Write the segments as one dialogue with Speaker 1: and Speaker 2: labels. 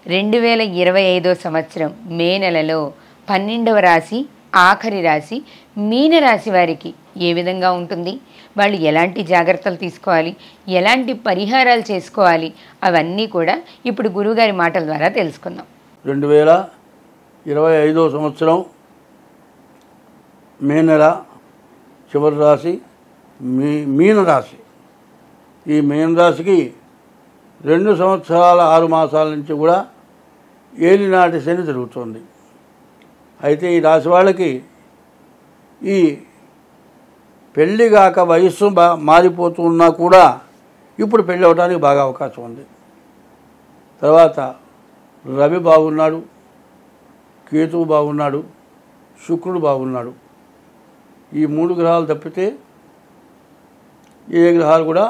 Speaker 1: 2025 సంవత్సరం మే నెలలో 12వ రాశి ఆఖరి రాశి మీనరాశి వారికి ఏ విధంగా ఉంటుంది, వాళ్ళు ఎలాంటి జాగ్రత్తలు తీసుకోవాలి, ఎలాంటి పరిహారాలు చేసుకోవాలి, అవన్నీ కూడా ఇప్పుడు గురువుగారి మాటల ద్వారా తెలుసుకుందాం.
Speaker 2: 2025 సంవత్సరం మే నెల చివరి రాశి మీనరాశి. ఈ మీనరాశికి 2 సంవత్సరాల 6 మాసాల నుంచి కూడా ఏలినాటి శని జరుగుతుంది. అయితే ఈ రాశి వాళ్ళకి ఈ పెళ్ళిగాక వయస్సు మారిపోతూ ఉన్నా కూడా ఇప్పుడు పెళ్ళి అవడానికి బాగా అవకాశం ఉంది. తర్వాత రవి బాగున్నాడు, కేతువు బాగున్నాడు, శుక్రుడు బాగున్నాడు. ఈ 3 గ్రహాలు తప్పితే ఏ గ్రహాలు కూడా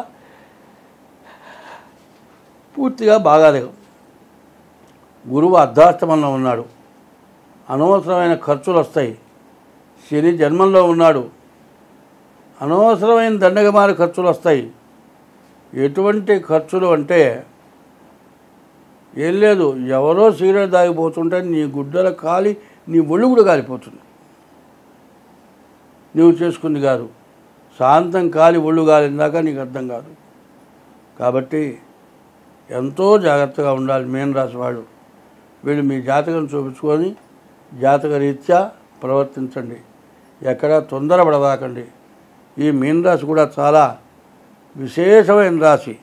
Speaker 2: పూర్తిగా బాగాలేవు. గురువు అర్ధాష్టమంలో ఉన్నాడు, అనవసరమైన ఖర్చులు వస్తాయి. శని జన్మంలో ఉన్నాడు, అనవసరమైన దండగమారి ఖర్చులు వస్తాయి. ఎటువంటి ఖర్చులు అంటే ఏం లేదు, ఎవరో సిగరెట్ తాగిపోతుంటే నీ గుడ్డల కాలి నీ ఒళ్ళు కూడా కాలిపోతుంది. నువ్వు చేసుకుంది కాదు, శాంతం కాలి ఒళ్ళు కాలిందాక నీకు అర్థం కాదు. కాబట్టి ఎంతో జాగ్రత్తగా ఉండాలి మీనరాశి వాళ్ళు. వీళ్ళు మీ జాతకం చూపించుకొని జాతక రీత్యా ప్రవర్తించండి, ఎక్కడా తొందరపడవాకండి. ఈ మీనరాశి కూడా చాలా విశేషమైన రాశి.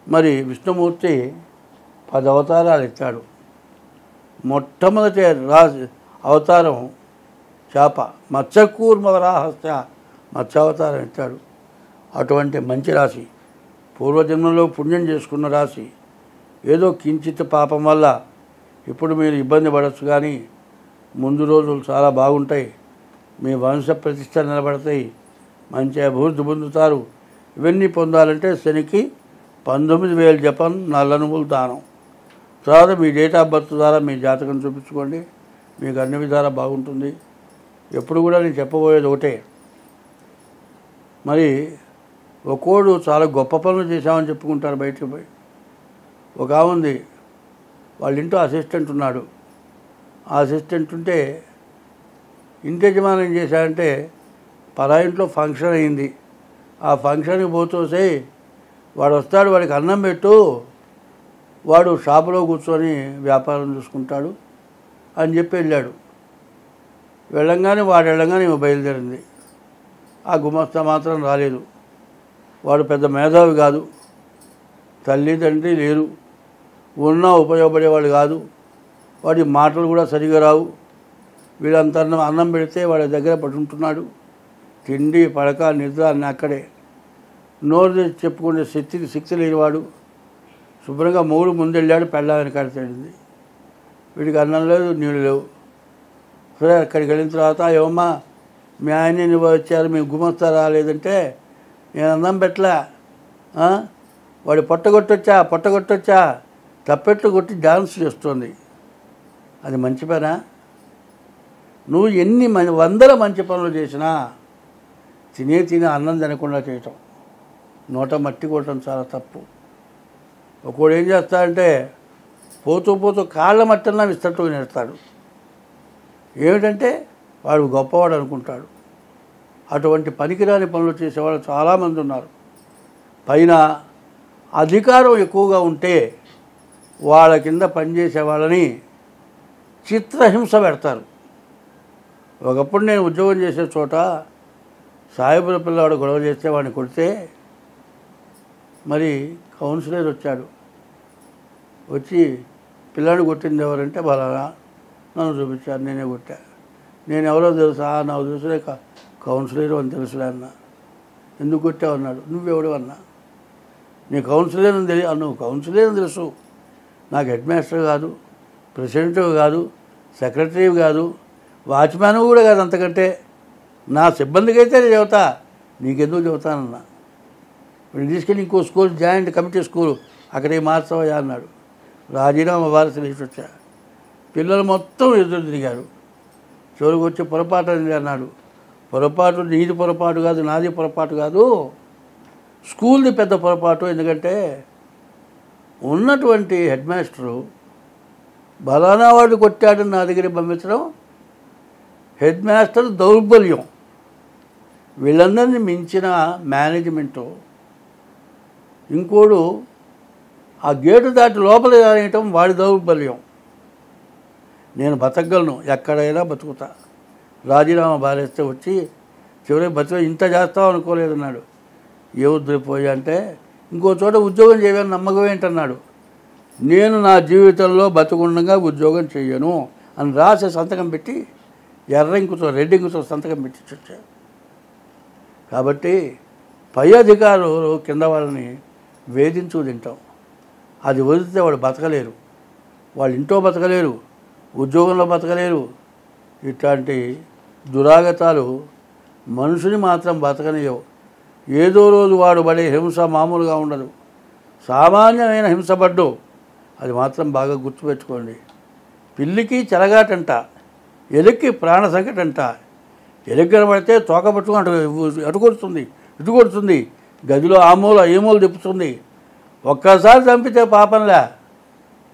Speaker 2: మరి విష్ణుమూర్తి 10 అవతారాలు ఎత్తాడు. మొట్టమొదటి రాశి అవతారం చేప, మత్స్యకూర్మవరాహస్య మత్స్యావతారం ఎత్తాడు. అటువంటి మంచి రాశి, పూర్వజన్మలో పుణ్యం చేసుకున్న రాశి. ఏదో కించిత్ పాపం వల్ల ఇప్పుడు మీరు ఇబ్బంది పడవచ్చు, కానీ ముందు రోజులు చాలా బాగుంటాయి. మీ వంశ ప్రతిష్ట నిలబడతాయి, మంచి అభివృద్ధి పొందుతారు. ఇవన్నీ పొందాలంటే శనికి 19,000 జపం, నల్ల నువ్వులు దానం. తర్వాత మీ డేట్ ఆఫ్ బర్త్ ద్వారా మీ జాతకం చూపించుకోండి, మీకు అన్ని విధాలా బాగుంటుంది. ఎప్పుడు కూడా నేను చెప్పబోయేది ఒకటే, మరి ఒక్కోడు చాలా గొప్ప పనులు చేశామని చెప్పుకుంటారు బయటికి పోయి. ఒక ఉంది, వాళ్ళ ఇంట్లో అసిస్టెంట్ ఉన్నాడు. ఆ అసిస్టెంట్ ఉంటే ఇంటి యజమాని ఏం చేశాడంటే, ఇంట్లో ఫంక్షన్ అయింది, ఆ ఫంక్షన్కి పోతూసే వాడు వస్తాడు, వాడికి అన్నం పెట్టు, వాడు షాపులో కూర్చొని వ్యాపారం చూసుకుంటాడు అని చెప్పి వెళ్ళాడు. వెళ్ళంగానే బయలుదేరింది. ఆ గుమస్తా మాత్రం రాలేదు. వాడు పెద్ద మేధావి కాదు, తల్లి తండ్రి లేరు, ఉన్నా ఉపయోగపడేవాడు కాదు, వాడి మాటలు కూడా సరిగా రావు. వీళ్ళంతా అన్నం పెడితే వాడి దగ్గర పడుంటున్నాడు. తిండి పడక నిద్ర అన్నీ అక్కడే. నోరు చెప్పుకునే శక్తి లేనివాడు. శుభ్రంగా మూడు ముందెళ్ళాడు, పెళ్ళామని కడతాడింది. వీడికి అన్నం లేదు, నీళ్ళు లేవు. సరే అక్కడికి వెళ్ళిన తర్వాత, ఏమమ్మా మీ ఆయన్ని నువ్వు వచ్చారు, మీ గుమస్తా రాలేదంటే, నేను అన్నం పెట్టలే, వాడు పొట్టగొట్టొచ్చా తప్పెట్లు కొట్టి డాన్స్ చేస్తుంది. అది మంచి పనా? నువ్వు ఎన్ని వందల మంచి పనులు చేసినా తినే అన్నం తినకుండా చేయటం, నోట మట్టి కొట్టడం చాలా తప్పు. ఒకడు ఏం చేస్తాడంటే పోతూ కాళ్ళ మట్టన్నా విస్తట్టుగా నేస్తాడు. ఏమిటంటే వాడు గొప్పవాడు అనుకుంటాడు. అటువంటి పనికిరాని పనులు చేసేవాళ్ళు చాలామంది ఉన్నారు. పైన అధికారం ఎక్కువగా ఉంటే వాళ్ళ కింద పనిచేసే వాళ్ళని చిత్రహింస పెడతారు. ఒకప్పుడు నేను ఉద్యోగం చేసే చోట సాయిబుల పిల్లవాడు గొడవ చేస్తే వాడిని కొడితే, మరి కౌన్సిలర్ వచ్చాడు. వచ్చి పిల్లాడు కొట్టింది ఎవరంటే బలానా నన్ను చూపించారు, నేనే కొట్టా. నేను ఎవరో తెలుసా? నాకు తెలుసులే, కౌన్సిలర్ అని తెలుసులే అన్న. ఎందుకు కొట్టావు అన్నాడు. నువ్వెవడు అన్నా. నీ కౌన్సిలర్ అని తెలియదు. నువ్వు కౌన్సిలర్ అని తెలుసు, నాకు హెడ్ మాస్టర్ కాదు, ప్రెసిడెంట్ కాదు, సెక్రటరీ కాదు, వాచ్మ్యాన్ కూడా కాదు, అంతకంటే నా సిబ్బందికి అయితే నేను చెబుతా, నీకెందుకు చెబుతానన్నా. వీళ్ళు తీసుకెళ్ళి ఇంకో స్కూల్, జాయింట్ కమిటీ స్కూలు, అక్కడికి మార్చవయ్యా అన్నాడు. రాజీనామా వారసులు వేసి వచ్చా. పిల్లలు మొత్తం ఎదురు తిరిగారు. చివరికి వచ్చి పొరపాటు అని అన్నాడు. పొరపాటు నీది పొరపాటు కాదు, నాది పొరపాటు కాదు, స్కూల్ది పెద్ద పొరపాటు. ఎందుకంటే ఉన్నటువంటి హెడ్ మాస్టరు బలానా వాడు కొట్టాడని నా దగ్గర పంపించడం హెడ్ మాస్టర్ దౌర్బల్యం. వీళ్ళందరినీ మించిన మేనేజ్మెంటు. ఇంకోడు ఆ గేటు దాటి లోపల రాయటం వాడి దౌర్బల్యం. నేను బతకగలను, ఎక్కడైనా బతుకుతా. రాజీనామా బారేస్తే వచ్చి చివరికి బతుక ఇంత చేస్తావు అనుకోలేదన్నాడు. ఏ వదిలిపోయి అంటే ఇంకో చోట ఉద్యోగం చేయని నమ్మకం ఏంటన్నాడు. నేను నా జీవితంలో బతుకుండగా ఉద్యోగం చెయ్యను అని రాసి సంతకం పెట్టి ఎర్ర ఇంకుతో రెడ్ ఇంకుతో సంతకం పెట్టి వచ్చాడు. కాబట్టి పై అధికారులు కింద వాళ్ళని వేధించు తింటాం. అది వదిలితే వాడు బతకలేరు, వాళ్ళు ఇంట్లో బతకలేరు, ఉద్యోగంలో బతకలేరు. ఇట్లాంటి దురాగతాలు మనుషుని మాత్రం బతకనియవు. ఏదో రోజు వాడు పడే హింస మామూలుగా ఉండదు, సామాన్యమైన హింస పడ్డు. అది మాత్రం బాగా గుర్తుపెట్టుకోండి. పిల్లికి చెలగాటంట, ఎలుక్కి ప్రాణ సంకటంట. ఎలుక కనబడితే తోక పట్టుకుని అటు కొడుతుంది, ఇటు కొడుతుంది, గదిలో ఆ మూల ఈ మూల తిప్పుతుంది. ఒక్కసారి చంపితే పాపంలే,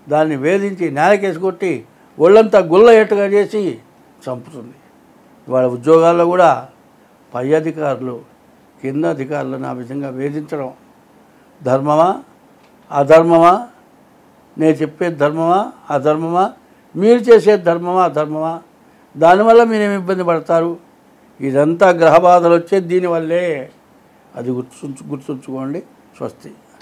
Speaker 2: దాన్ని వేధించి నేలకేసి కొట్టి ఒళ్ళంతా గుల్ల ఎట్టుగా చేసి చంపుతుంది. వాళ్ళ ఉద్యోగాల్లో కూడా పై అధికారులు కింద అధికారులను ఆ విధంగా వేధించడం ధర్మమా అధర్మమా? నేను చెప్పేది ధర్మమా అధర్మమా? మీరు చేసేది ధర్మమా అధర్మమా? దానివల్ల మీరేమి ఇబ్బంది పడతారు? ఇదంతా గ్రహ బాధలు వచ్చేది దీనివల్లే. అది గుర్తుంచుకోండి. స్వస్తి.